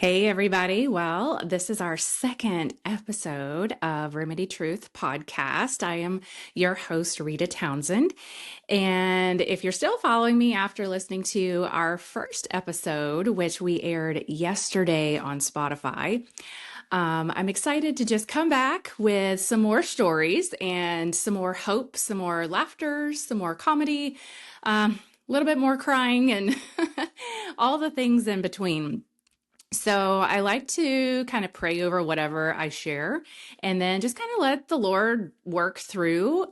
Hey, everybody. Well, this is our second episode of Remedy Truth podcast. I am your host, Rita Townsend. And if you're still following me after listening to our first episode, which we aired yesterday on Spotify, I'm excited to just come back with some more stories and some more hope, some more laughter, some more comedy, a little bit more crying, and all the things in between. So I like to kind of pray over whatever I share and then just kind of let the Lord work through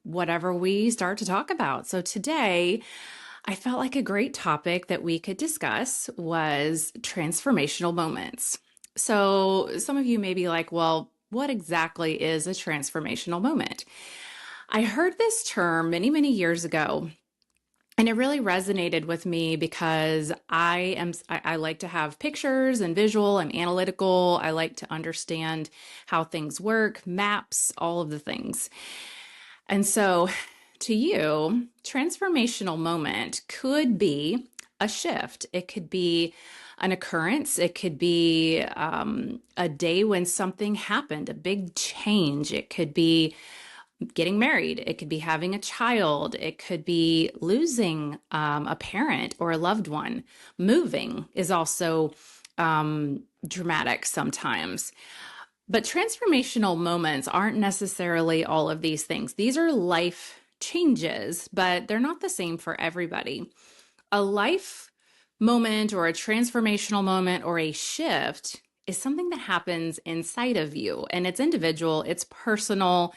whatever we start to talk about. So today, I felt like a great topic that we could discuss was transformational moments. So some of you may be like, well, what exactly is a transformational moment? I heard this term many, many years ago. And it really resonated with me because I like to have pictures and visual. I'm analytical. I like to understand how things work, maps, all of the things. And so to you, transformational moment could be a shift. It could be an occurrence. It could be a day when something happened, a big change. It could be getting married. It could be having a child. It could be losing a parent or a loved one. Moving is also dramatic sometimes. But transformational moments aren't necessarily all of these things. These are life changes, but they're not the same for everybody. A life moment or a transformational moment or a shift is something that happens inside of you, and it's individual, it's personal.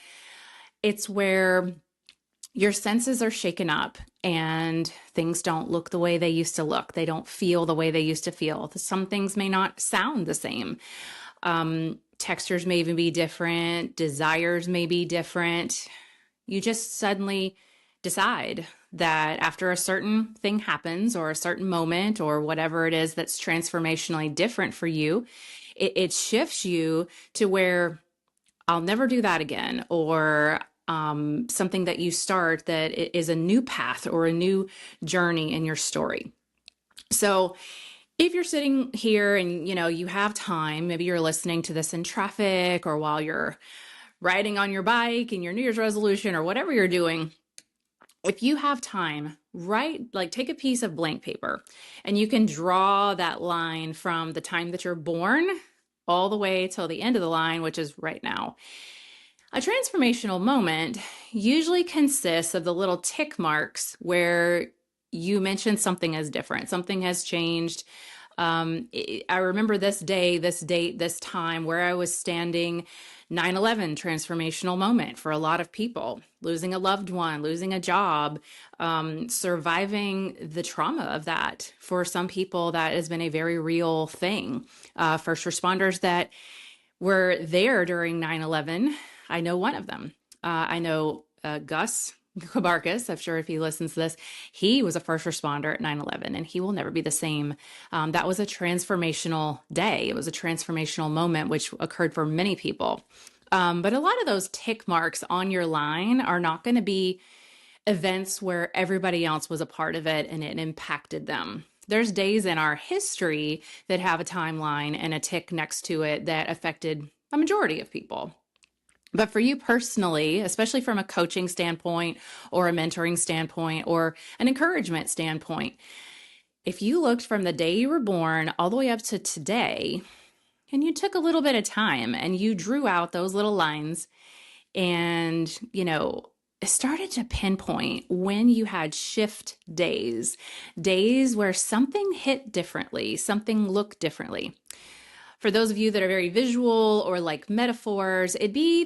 It's where your senses are shaken up and things don't look the way they used to look. They don't feel the way they used to feel. Some things may not sound the same. Textures may even be different. Desires may be different. You just suddenly decide that after a certain thing happens or a certain moment or whatever it is that's transformationally different for you, it shifts you to where I'll never do that again, or something that you start that is a new path or a new journey in your story. So if you're sitting here and you have time, maybe you're listening to this in traffic or while you're riding on your bike and your New Year's resolution or whatever you're doing, if you have time, take a piece of blank paper and you can draw that line from the time that you're born all the way till the end of the line, which is right now. A transformational moment usually consists of the little tick marks where you mentioned something is different, something has changed. I remember this day, this date, this time where I was standing. 9/11 transformational moment for a lot of people, losing a loved one, losing a job, surviving the trauma of that. For some people, that has been a very real thing. First responders that were there during 9/11, I know one of them. I know Gus Kabarkis. I'm sure if he listens to this, he was a first responder at 9/11 and he will never be the same. That was a transformational day. It was a transformational moment, which occurred for many people. But a lot of those tick marks on your line are not going to be events where everybody else was a part of it and it impacted them. There's days in our history that have a timeline and a tick next to it that affected a majority of people. But for you personally, especially from a coaching standpoint or a mentoring standpoint or an encouragement standpoint, if you looked from the day you were born all the way up to today, and you took a little bit of time and you drew out those little lines and, started to pinpoint when you had shift days, days where something hit differently, something looked differently. For those of you that are very visual or like metaphors, it'd be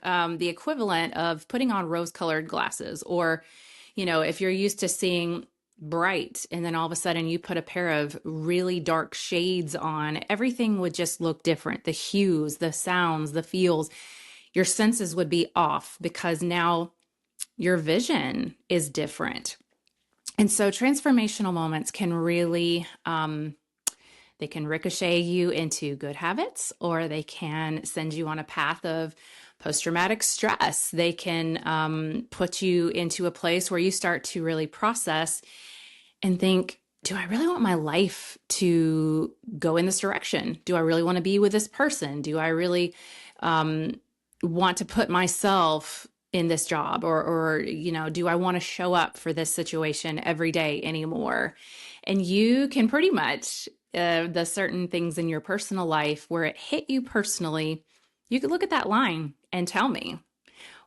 the equivalent of putting on rose-colored glasses, or, if you're used to seeing bright and then all of a sudden you put a pair of really dark shades on, everything would just look different. The hues, the sounds, the feels, your senses would be off because now your vision is different. And so transformational moments can really they can ricochet you into good habits, or they can send you on a path of post-traumatic stress. They can put you into a place where you start to really process and think, do I really want my life to go in this direction? Do I really want to be with this person? Do I really um, want to put myself in this job, or do I want to show up for this situation every day anymore? And you can pretty much, the certain things in your personal life where it hit you personally, you could look at that line and tell me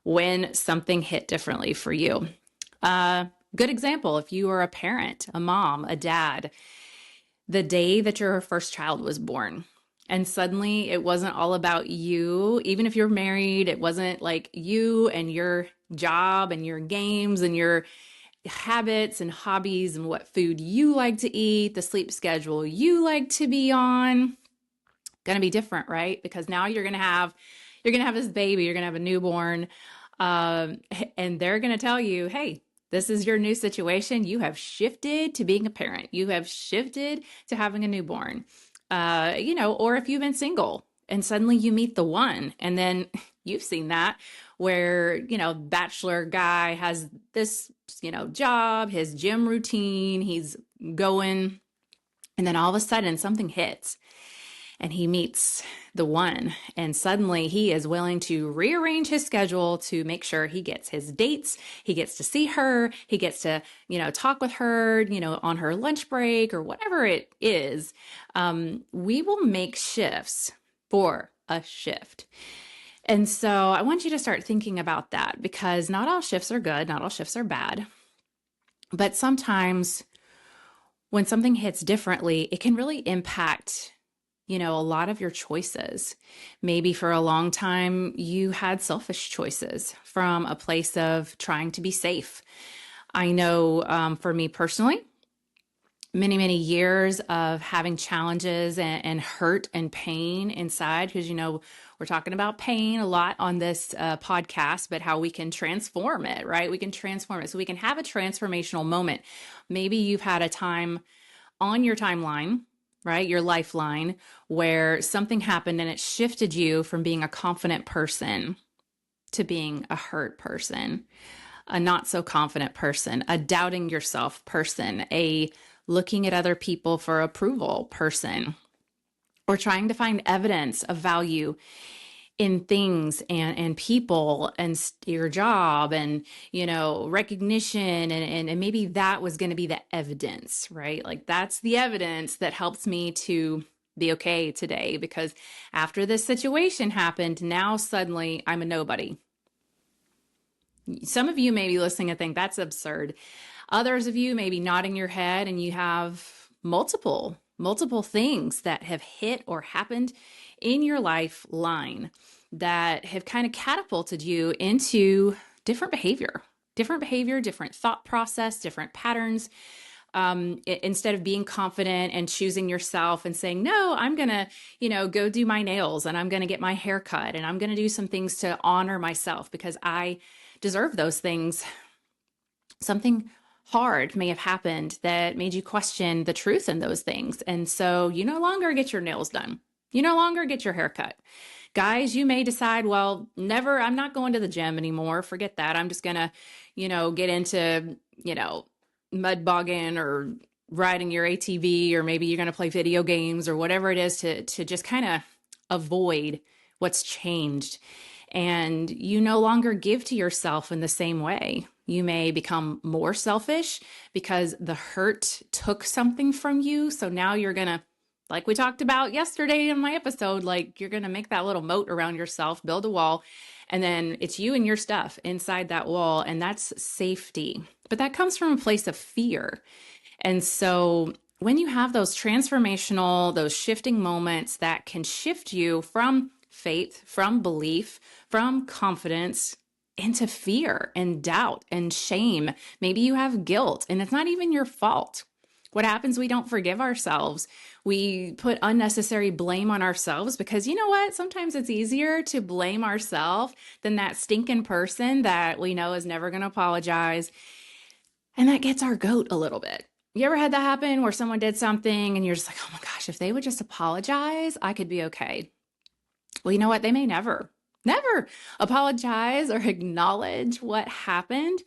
when something hit differently for you. Good example, if you are a parent, a mom, a dad, the day that your first child was born, and suddenly it wasn't all about you. Even if you're married, it wasn't like you and your job and your games and your habits and hobbies and what food you like to eat, the sleep schedule you like to be on. Going to be different, right? Because now you're gonna have this baby, you're gonna have a newborn, um, and they're gonna tell you, hey, this is your new situation. You have shifted to being a parent. You have shifted to having a newborn. Or if you've been single and suddenly you meet the one, and then you've seen that where, bachelor guy has this, job, his gym routine, he's going, and then all of a sudden something hits and he meets the one, and suddenly he is willing to rearrange his schedule to make sure he gets his dates, he gets to see her, he gets to talk with her on her lunch break or whatever it is. We will make shifts for a shift. And so I want you to start thinking about that, because not all shifts are good, not all shifts are bad, but sometimes when something hits differently, it can really impact a lot of your choices. Maybe for a long time, you had selfish choices from a place of trying to be safe. I know for me personally, many, many years of having challenges and hurt and pain inside, because, we're talking about pain a lot on this podcast, but how we can transform it, right? We can transform it. So we can have a transformational moment. Maybe you've had a time on your timeline, right? Your lifeline, where something happened and it shifted you from being a confident person to being a hurt person, a not so confident person, a doubting yourself person, a looking at other people for approval person, or trying to find evidence of value in things and people and your job and recognition, and maybe that was going to be the evidence, right? Like that's the evidence that helps me to be okay today, because after this situation happened, now suddenly I'm a nobody. Some of you may be listening and think that's absurd. Others of you may be nodding your head, and you have multiple things that have hit or happened in your lifeline that have kind of catapulted you into different behavior, different thought process, different patterns. Instead of being confident and choosing yourself and saying, no, I'm going to, go do my nails, and I'm going to get my hair cut, and I'm going to do some things to honor myself because I deserve those things. Something hard may have happened that made you question the truth in those things. And so you no longer get your nails done. You no longer get your hair cut. Guys, you may decide, well, never, I'm not going to the gym anymore. Forget that. I'm just going to, get into, mud bogging or riding your ATV, or maybe you're going to play video games or whatever it is to just kind of avoid what's changed. And you no longer give to yourself in the same way. You may become more selfish because the hurt took something from you. So now you're going to, like we talked about yesterday in my episode, like you're going to make that little moat around yourself, build a wall, and then it's you and your stuff inside that wall. And that's safety. But that comes from a place of fear. And so when you have those transformational, those shifting moments that can shift you from faith, from belief, from confidence into fear and doubt and shame. Maybe you have guilt and it's not even your fault. What happens? We don't forgive ourselves. We put unnecessary blame on ourselves because you know what? Sometimes it's easier to blame ourselves than that stinking person that we know is never going to apologize. And that gets our goat a little bit. You ever had that happen where someone did something and you're just like, oh my gosh, if they would just apologize, I could be okay. Well, you know what? They may never apologize or acknowledge what happened.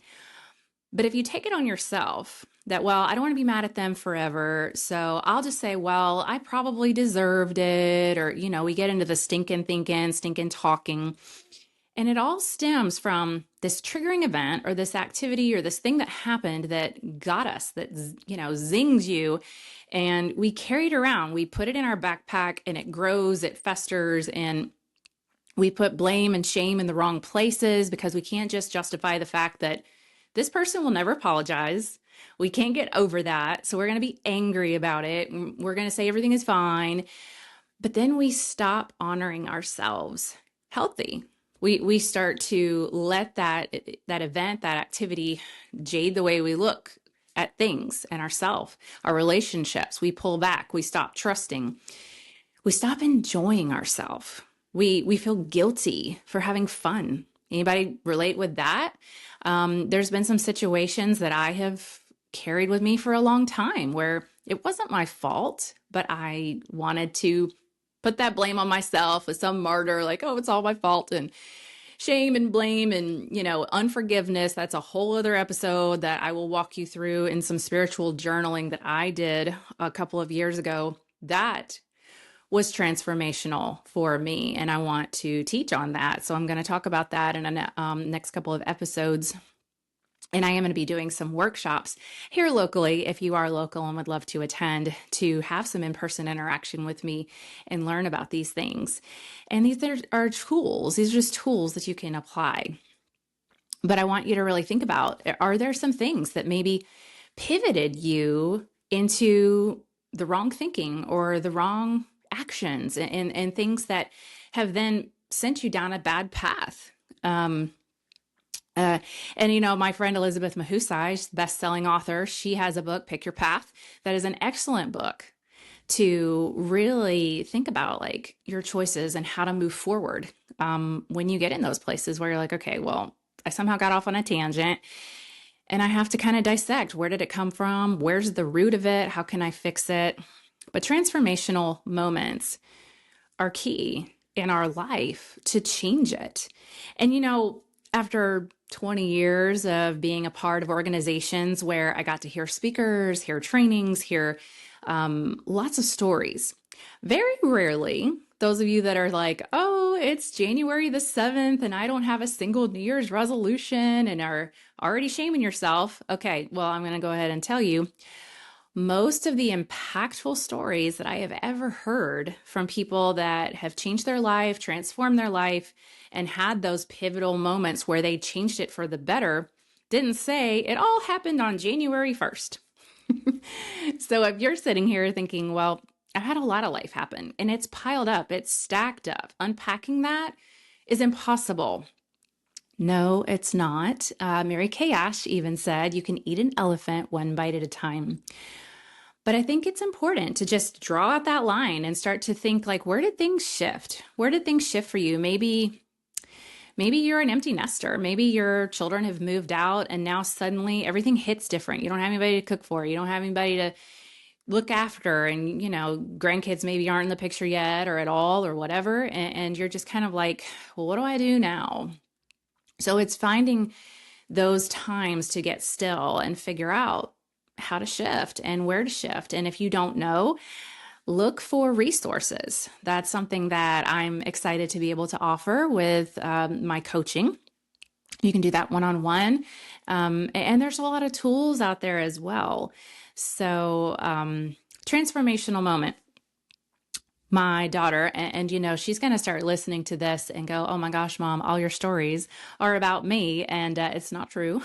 But if you take it on yourself, that, well, I don't want to be mad at them forever. So I'll just say, well, I probably deserved it. Or, we get into the stinking thinking, stinking talking. And it all stems from this triggering event or this activity or this thing that happened that got us, that, zings you. And we carry it around. We put it in our backpack and it grows, it festers, and we put blame and shame in the wrong places because we can't just justify the fact that this person will never apologize. We can't get over that. So we're going to be angry about it. We're going to say everything is fine. But then we stop honoring ourselves healthy. We start to let that event, that activity jade the way we look at things and ourselves, our relationships. We pull back. We stop trusting. We stop enjoying ourselves. We feel guilty for having fun. Anybody relate with that? There's been some situations that I have carried with me for a long time where it wasn't my fault, but I wanted to put that blame on myself as some martyr, like, oh, it's all my fault, and shame and blame and, unforgiveness. That's a whole other episode that I will walk you through in some spiritual journaling that I did a couple of years ago. That was transformational for me, and I want to teach on that. So I'm going to talk about that in the next couple of episodes. And I am going to be doing some workshops here locally, if you are local and would love to attend, to have some in-person interaction with me and learn about these things. And these are tools. These are just tools that you can apply. But I want you to really think about, are there some things that maybe pivoted you into the wrong thinking or the wrong actions and things that have then sent you down a bad path? My friend Elizabeth Mahusai, best-selling author, she has a book, Pick Your Path, that is an excellent book to really think about like your choices and how to move forward when you get in those places where you're like, okay, well, I somehow got off on a tangent and I have to kind of dissect, where did it come from? Where's the root of it? How can I fix it? But transformational moments are key in our life to change it. And, after 20 years of being a part of organizations where I got to hear speakers, hear trainings, hear lots of stories, very rarely, those of you that are like, oh, it's January the 7th and I don't have a single New Year's resolution and are already shaming yourself. Okay, well, I'm going to go ahead and tell you, most of the impactful stories that I have ever heard from people that have changed their life, transformed their life, and had those pivotal moments where they changed it for the better didn't say it all happened on January 1st. So if you're sitting here thinking, well, I've had a lot of life happen and it's piled up, it's stacked up, unpacking that is impossible. No, it's not. Mary Kay Ash even said you can eat an elephant one bite at a time. But I think it's important to just draw out that line and start to think like, where did things shift? Where did things shift for you? Maybe you're an empty nester. Maybe your children have moved out and now suddenly everything hits different. You don't have anybody to cook for. You don't have anybody to look after, and, grandkids maybe aren't in the picture yet or at all or whatever. And you're just kind of like, well, what do I do now? So it's finding those times to get still and figure out how to shift and where to shift. And if you don't know, look for resources. That's something that I'm excited to be able to offer with my coaching. You can do that one-on-one. And there's a lot of tools out there as well. So transformational moment. My daughter, and she's going to start listening to this and go, oh my gosh, Mom, all your stories are about me. And it's not true.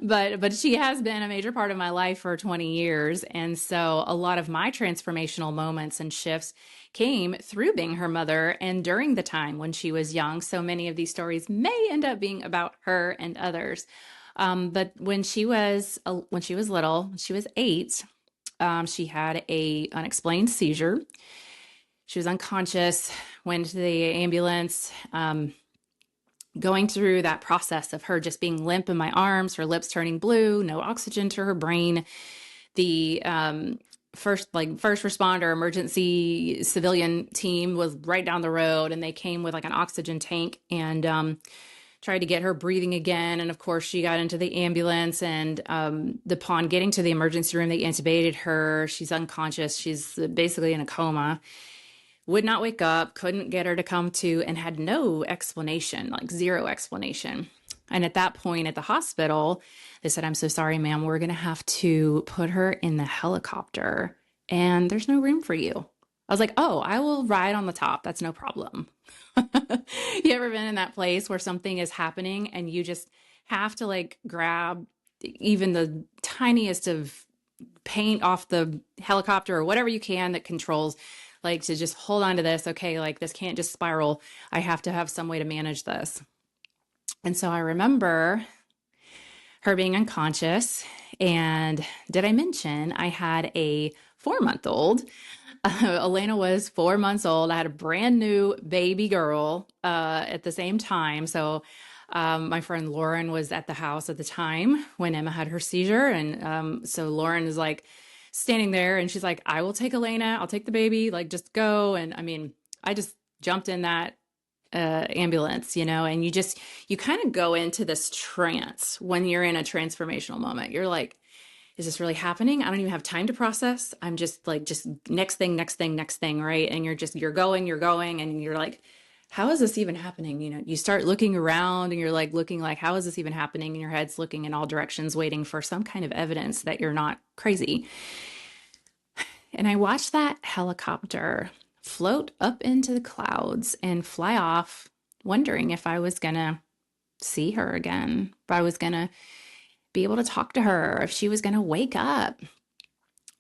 But she has been a major part of my life for 20 years. And so a lot of my transformational moments and shifts came through being her mother and during the time when she was young. So many of these stories may end up being about her and others. But when she was little, she was 8, she had a unexplained seizure. She was unconscious, went to the ambulance, going through that process of her just being limp in my arms, her lips turning blue, no oxygen to her brain. The first responder emergency civilian team was right down the road, and they came with like an oxygen tank and tried to get her breathing again. And of course, she got into the ambulance. And upon getting to the emergency room, they intubated her. She's unconscious. She's basically in a coma. Would not wake up, couldn't get her to come to, and had no explanation, like zero explanation. And at that point at the hospital, they said, "I'm so sorry, ma'am. We're going to have to put her in the helicopter and there's no room for you." I was like, "Oh, I will ride on the top. That's no problem." You ever been in that place where something is happening and you just have to like grab even the tiniest of paint off the helicopter or whatever you can that controls, like to just hold on to this. Okay, like this can't just spiral. I have to have some way to manage this. And so I remember her being unconscious. And did I mention I had a 4-month old? Elena was 4 months old. I had a brand new baby girl at the same time. So my friend Lauren was at the house at the time when Emma had her seizure. And so Lauren is like standing there and she's like, "I will take Elena. I'll take the baby. Like, just go." And I mean, I just jumped in that ambulance, and you kind of go into this trance when you're in a transformational moment. You're like, is this really happening? I don't even have time to process. I'm just like, just next thing, next thing, next thing, right? And you're going, and you're like, how is this even happening? You start looking around and you're like looking like, how is this even happening? And your head's looking in all directions, waiting for some kind of evidence that you're not crazy. And I watched that helicopter float up into the clouds and fly off, wondering if I was going to see her again, if I was going to be able to talk to her, if she was going to wake up.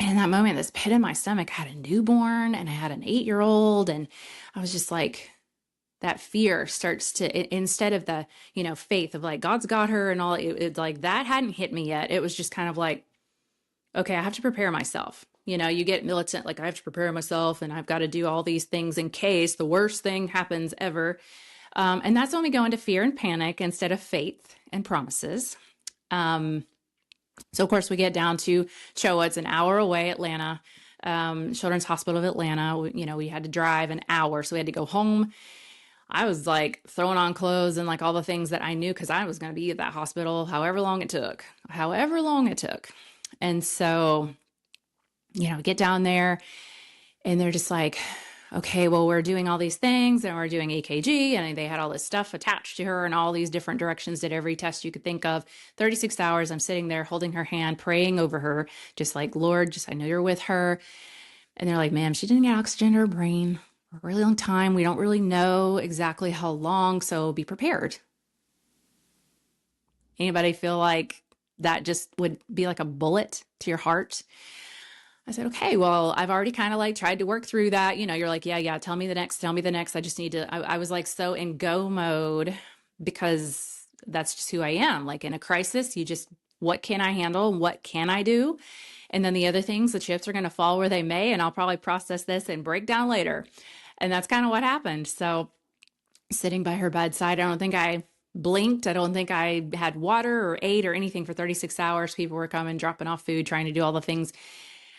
And in that moment, this pit in my stomach, I had a newborn and I had an 8-year-old. And I was just like, that fear starts to, instead of the, faith of like, God's got her and all, it like that hadn't hit me yet. It was just kind of like, okay, I have to prepare myself. You get militant, like I have to prepare myself and I've got to do all these things in case the worst thing happens ever. And that's when we go into fear and panic instead of faith and promises. So of course we get down to Choa. It's an hour away, Atlanta, Children's Hospital of Atlanta. We had to drive an hour, so we had to go home. I was like throwing on clothes and like all the things that I knew because I was going to be at that hospital however long it took. And so, get down there and they're just like, okay, well, we're doing all these things and we're doing EKG, and they had all this stuff attached to her and all these different directions, did every test you could think of. 36 hours, I'm sitting there holding her hand, praying over her, just like, Lord, just I know you're with her. And they're like, "Ma'am, she didn't get oxygen to her brain for a really long time. We don't really know exactly how long, so be prepared." Anybody feel like that just would be like a bullet to your heart? I said, okay, well, I've already kind of like tried to work through that. You're like, yeah, tell me the next. I just need to, I was like so in go mode because that's just who I am. Like in a crisis, what can I handle? What can I do? And then the other things, the chips are going to fall where they may, and I'll probably process this and break down later. And that's kind of what happened. So sitting by her bedside, I don't think I blinked. I don't think I had water or ate or anything for 36 hours. People were coming, dropping off food, trying to do all the things.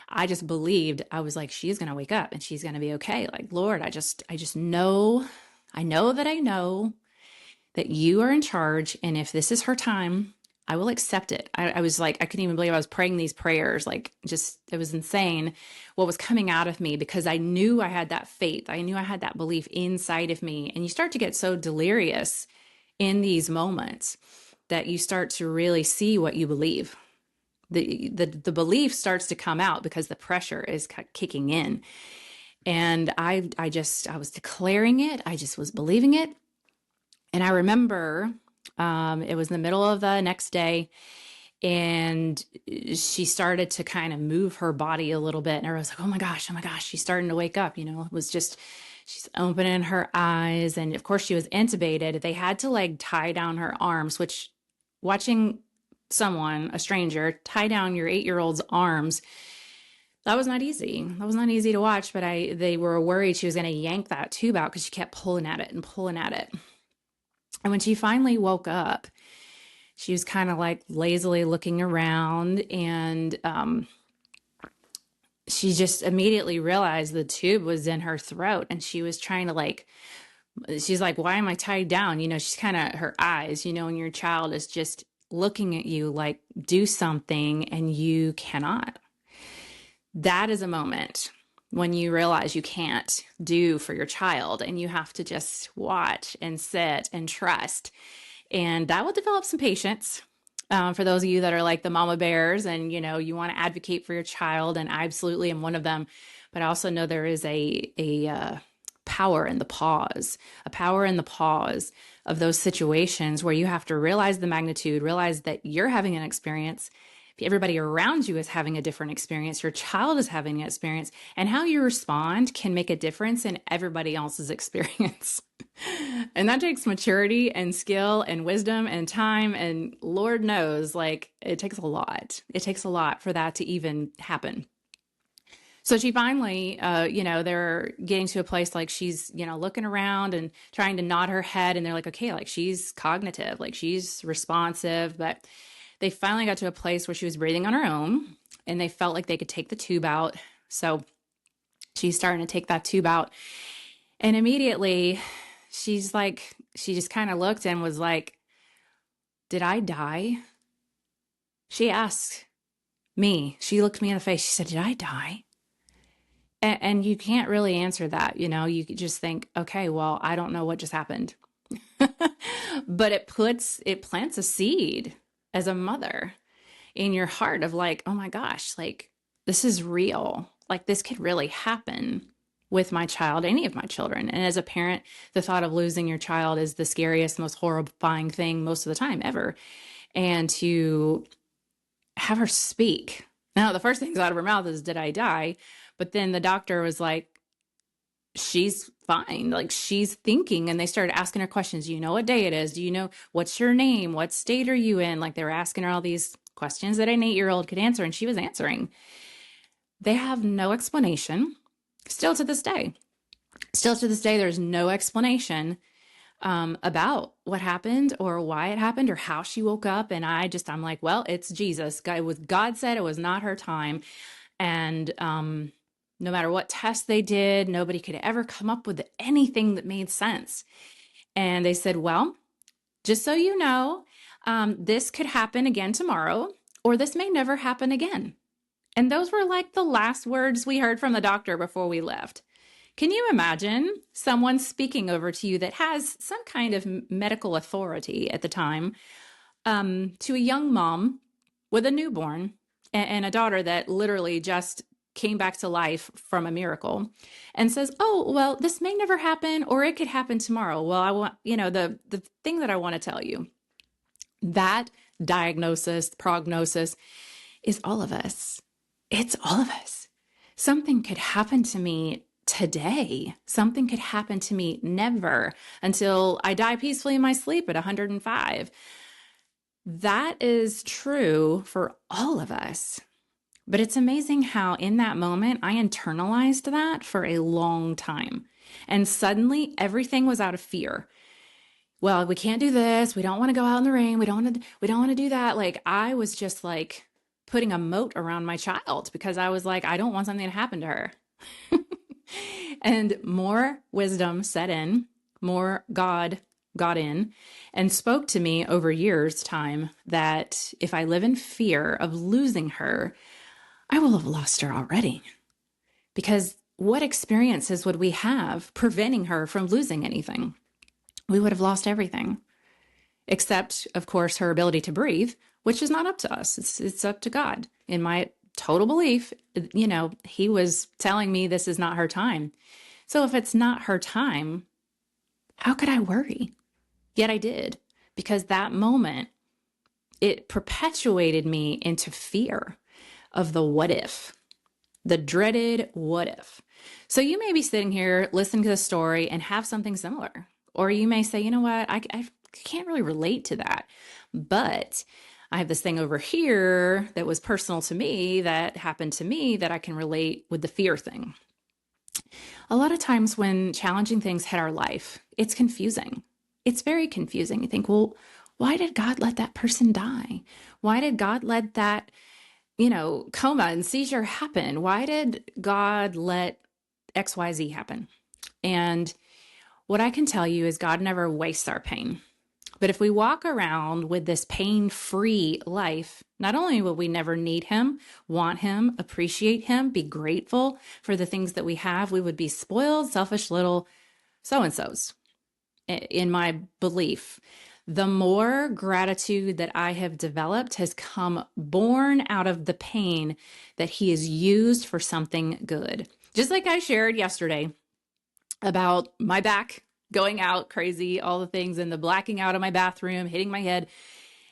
I just believed. I was like, she's going to wake up and she's going to be okay. Like, Lord, I just know that you are in charge. And if this is her time, I will accept it. I was like, I couldn't even believe I was praying these prayers. Like, just, it was insane what was coming out of me because I knew I had that faith. I knew I had that belief inside of me. And you start to get so delirious in these moments that you start to really see what you believe. The belief starts to come out because the pressure is kicking in. And I was declaring it. I just was believing it. And I remember it was in the middle of the next day and she started to kind of move her body a little bit. And I was like, oh my gosh, she's starting to wake up. It was just, she's opening her eyes. And of course she was intubated. They had to like tie down her arms, which watching someone, a stranger, tie down your 8-year-old's arms, that was not easy. That was not easy to watch, but they were worried she was going to yank that tube out because she kept pulling at it. And when she finally woke up, she was kind of like lazily looking around and she just immediately realized the tube was in her throat and she was trying to like She's like, why am I tied down? She's kind of, her eyes, and your child is just looking at you like, do something, and you cannot. That is a moment when you realize you can't do for your child and you have to just watch and sit and trust. And that will develop some patience. For those of you that are like the mama bears and, you want to advocate for your child, and I absolutely am one of them. But I also know there is a power in the pause, a power in the pause of those situations where you have to realize the magnitude, realize that you're having an experience. If everybody around you is having a different experience, your child is having an experience, and how you respond can make a difference in everybody else's experience. And that takes maturity and skill and wisdom and time. And Lord knows, like, it takes a lot. It takes a lot for that to even happen. So she finally, they're getting to a place like she's, looking around and trying to nod her head. And they're like, okay, like she's cognitive, like she's responsive. But they finally got to a place where she was breathing on her own and they felt like they could take the tube out. So she's starting to take that tube out. And immediately she just kind of looked and was like, did I die? She asked me, she looked me in the face. She said, did I die? And you can't really answer that. You just think, okay, well, I don't know what just happened. But it plants a seed as a mother in your heart of like, oh my gosh, like this is real. Like this could really happen with my child, any of my children. And as a parent, the thought of losing your child is the scariest, most horrifying thing most of the time ever. And to have her speak. Now, the first thing out of her mouth is, did I die? But then the doctor was like, she's fine. Like she's thinking. And they started asking her questions. Do you know what day it is? Do you know what's your name? What state are you in? Like they were asking her all these questions that an 8-year-old could answer. And she was answering. They have no explanation. Still to this day, there's no explanation about what happened or why it happened or how she woke up. And I'm like, well, it's Jesus. God said it was not her time. And no matter what test they did, nobody could ever come up with anything that made sense. And they said, well, just so you know, this could happen again tomorrow, or this may never happen again. And those were like the last words we heard from the doctor before we left. Can you imagine someone speaking over to you that has some kind of medical authority at the time, to a young mom with a newborn and a daughter that literally just came back to life from a miracle, and says, oh, well, this may never happen, or it could happen tomorrow. Well, I want, the thing that I want to tell you, that prognosis is all of us. It's all of us. Something could happen to me today. Something could happen to me never until I die peacefully in my sleep at 105. That is true for all of us. But it's amazing how in that moment, I internalized that for a long time. And suddenly everything was out of fear. Well, we can't do this. We don't want to go out in the rain. We don't want to do that. Like I was just like putting a moat around my child because I was like, I don't want something to happen to her. And more wisdom set in, more God got in and spoke to me over years' time that if I live in fear of losing her, I will have lost her already. Because what experiences would we have preventing her from losing anything? We would have lost everything. Except, of course, her ability to breathe, which is not up to us. It's up to God. In my total belief, he was telling me this is not her time. So if it's not her time, how could I worry? Yet I did, because that moment, it perpetuated me into fear of the what if, the dreaded what if. So you may be sitting here listening to the story and have something similar. Or you may say, you know what, I can't really relate to that. But I have this thing over here that was personal to me, that happened to me, that I can relate with the fear thing. A lot of times when challenging things hit our life, it's confusing. It's very confusing. You think, well, why did God let that person die? Why did God let that, coma and seizure happen? Why did God let XYZ happen? And What I can tell you is God never wastes our pain. But if we walk around with this pain-free life, not only will we never need him, want him, appreciate him, be grateful for the things that we have, we would be spoiled, selfish little so-and-sos, in my belief. The more gratitude that I have developed has come born out of the pain that he has used for something good. Just like I shared yesterday about my back going out crazy, all the things, and the blacking out of my bathroom, hitting my head,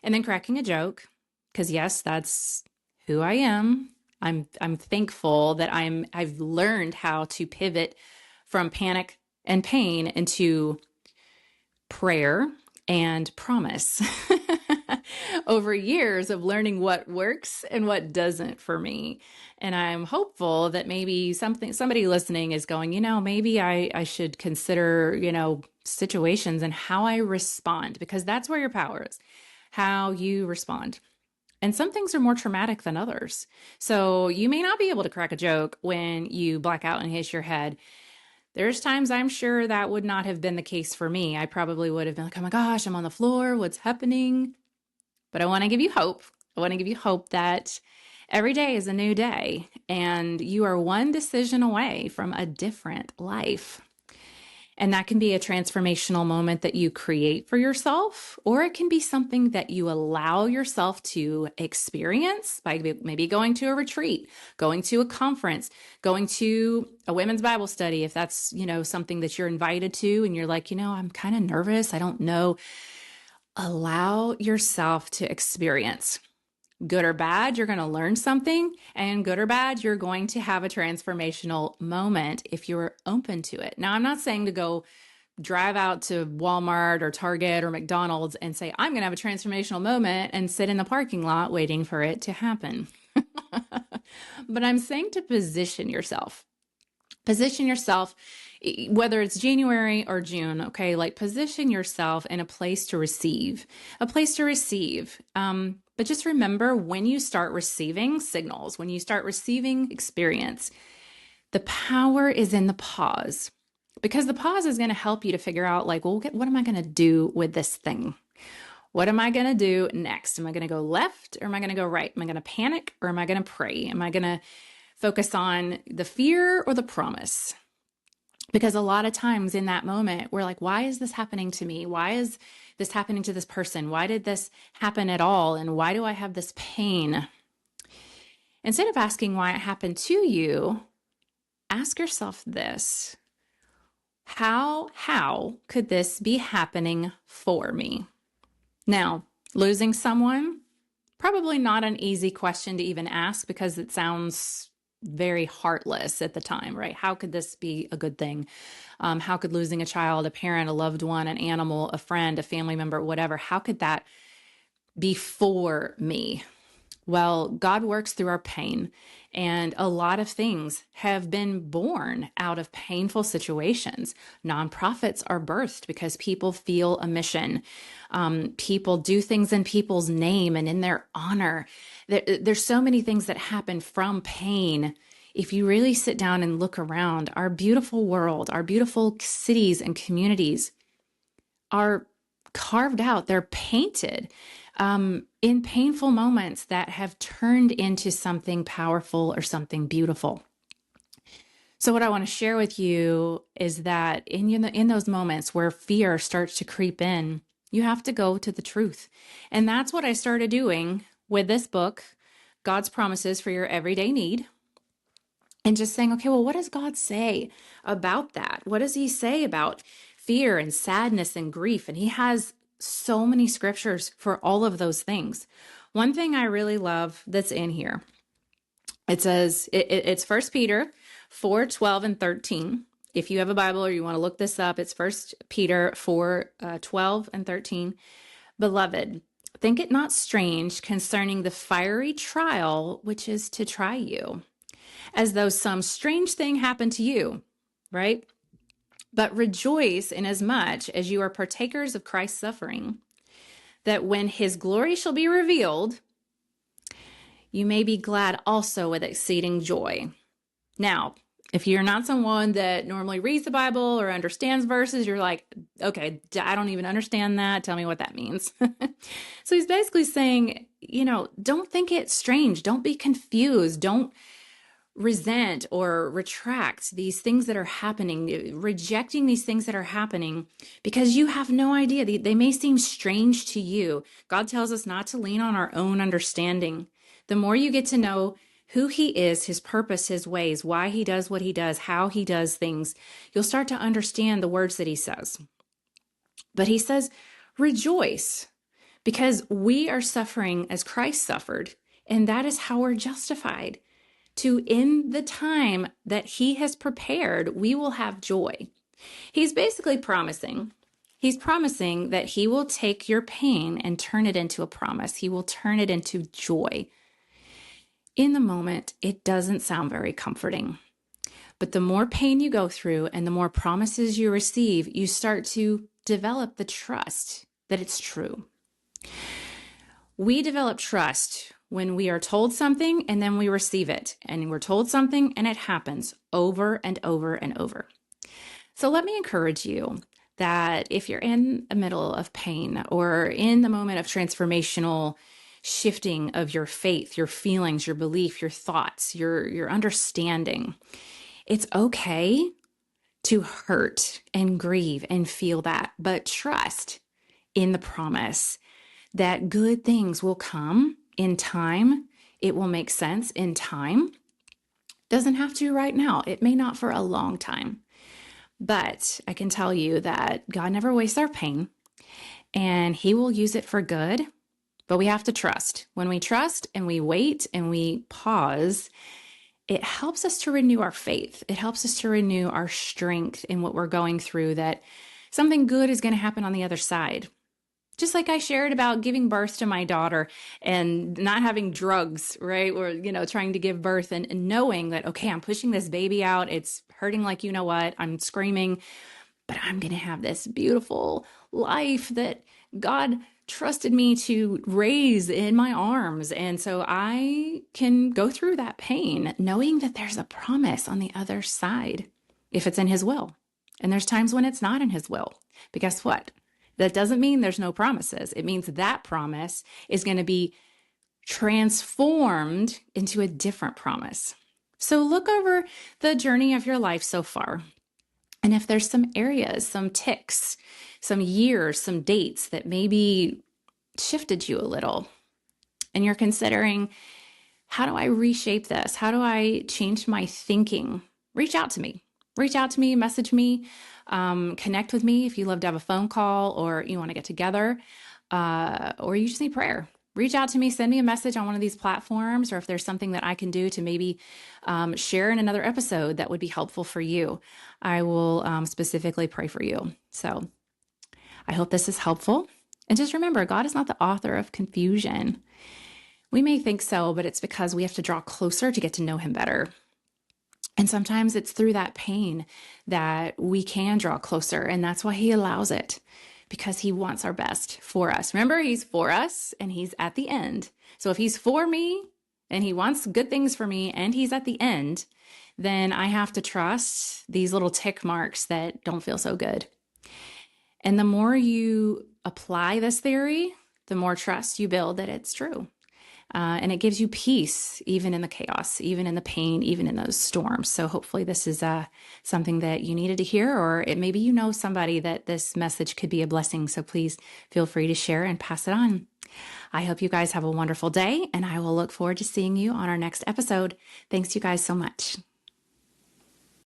and then cracking a joke. Because yes, that's who I am. I'm thankful that I've learned how to pivot from panic and pain into prayer and promise over years of learning what works and what doesn't for me. And I'm hopeful that maybe somebody listening is going, maybe I should consider, situations and how I respond, because that's where your power is, how you respond. And some things are more traumatic than others. So you may not be able to crack a joke when you black out and hit your head. There's times I'm sure that would not have been the case for me. I probably would have been like, oh my gosh, I'm on the floor. What's happening? But I want to give you hope. I want to give you hope that every day is a new day and you are one decision away from a different life. And that can be a transformational moment that you create for yourself, or it can be something that you allow yourself to experience by maybe going to a retreat, going to a conference, going to a women's Bible study, if that's, something that you're invited to and you're like, I'm kind of nervous. I don't know. Allow yourself to experience. Good or bad, you're going to learn something, and good or bad, you're going to have a transformational moment if you're open to it. Now, I'm not saying to go drive out to Walmart or Target or McDonald's and say, I'm going to have a transformational moment and sit in the parking lot waiting for it to happen. But I'm saying to position yourself. Position yourself, whether it's January or June, okay? Like position yourself in a place to receive, But just remember, when you start receiving signals, when you start receiving experience, the power is in the pause, because the pause is going to help you to figure out like, well, what am I going to do with this thing? What am I going to do next? Am I going to go left or am I going to go right? Am I going to panic or am I going to pray? Am I going to focus on the fear or the promise? Because a lot of times in that moment, we're like, why is this happening to me? Why is this happening to this person? Why did this happen at all? And why do I have this pain? Instead of asking why it happened to you, ask yourself this: how could this be happening for me? Now, losing someone, probably not an easy question to even ask because it sounds very heartless at the time, right? How could this be a good thing? How could losing a child, a parent, a loved one, an animal, a friend, a family member, whatever, how could that be for me? Well, God works through our pain, and a lot of things have been born out of painful situations. Nonprofits are birthed because people feel a mission. People do things in people's name and in their honor. There's so many things that happen from pain. If you really sit down and look around, our beautiful world, our beautiful cities and communities are carved out, they're painted in painful moments that have turned into something powerful or something beautiful. So what I want to share with you is that in those moments where fear starts to creep in, you have to go to the truth. And that's what I started doing with this book, God's Promises for Your Everyday Need. And just saying, okay, well, what does God say about that? What does he say about fear and sadness and grief? And he has so many scriptures for all of those things. One thing I really love that's in here, it says, it's 1 Peter 4, 12 and 13. If you have a Bible or you want to look this up, it's 1 Peter 4, 12 and 13. Beloved, think it not strange concerning the fiery trial which is to try you, as though some strange thing happened to you, right? But rejoice inasmuch as you are partakers of Christ's suffering, that when his glory shall be revealed, you may be glad also with exceeding joy. Now, If you're not someone that normally reads the Bible or understands verses, you're like, okay, I don't even understand that. Tell me what that means. So he's basically saying, don't think it strange. Don't be confused. Don't resent or retract these things that are happening, rejecting these things that are happening because you have no idea. They may seem strange to you. God tells us not to lean on our own understanding. The more you get to know who he is, his purpose, his ways, why he does what he does, how he does things, you'll start to understand the words that he says. But he says, rejoice, because we are suffering as Christ suffered, and that is how we're justified. To in the time that he has prepared, we will have joy. He's basically promising. He's promising that he will take your pain and turn it into a promise. He will turn it into joy. In the moment, it doesn't sound very comforting. But the more pain you go through and the more promises you receive, you start to develop the trust that it's true. We develop trust when we are told something and then we receive it, and we're told something and it happens over and over and over. So let me encourage you that if you're in the middle of pain or in the moment of transformational shifting of your faith, your feelings, your belief, your thoughts, your understanding, it's okay to hurt and grieve and feel that, but trust in the promise that good things will come in time. It will make sense in time. Doesn't have to right now. It may not for a long time. But I can tell you that God never wastes our pain, and he will use it for good. But we have to trust. When we trust and we wait and we pause, it helps us to renew our faith. It helps us to renew our strength in what we're going through, that something good is going to happen on the other side. Just like I shared about giving birth to my daughter and not having drugs, right? Or, trying to give birth and knowing that, okay, I'm pushing this baby out. It's hurting like you know what. I'm screaming, but I'm going to have this beautiful life that God trusted me to raise in my arms. And so I can go through that pain knowing that there's a promise on the other side if it's in his will. And there's times when it's not in his will. But guess what? That doesn't mean there's no promises. It means that promise is going to be transformed into a different promise. So look over the journey of your life so far. And if there's some areas, some ticks, some years, some dates that maybe shifted you a little, and you're considering, how do I reshape this? How do I change my thinking? Reach out to me. Reach out to me, message me, connect with me if you love to have a phone call or you want to get together, or you just need prayer. Reach out to me, send me a message on one of these platforms, or if there's something that I can do to maybe share in another episode that would be helpful for you, I will specifically pray for you. So I hope this is helpful. And just remember, God is not the author of confusion. We may think so, but it's because we have to draw closer to get to know him better. And sometimes it's through that pain that we can draw closer. And that's why he allows it, because he wants our best for us. Remember, he's for us and he's at the end. So if he's for me and he wants good things for me and he's at the end, then I have to trust these little tick marks that don't feel so good. And the more you apply this theory, the more trust you build that it's true. And it gives you peace, even in the chaos, even in the pain, even in those storms. So hopefully this is something that you needed to hear, or maybe you know somebody that this message could be a blessing. So please feel free to share and pass it on. I hope you guys have a wonderful day, and I will look forward to seeing you on our next episode. Thanks you guys so much.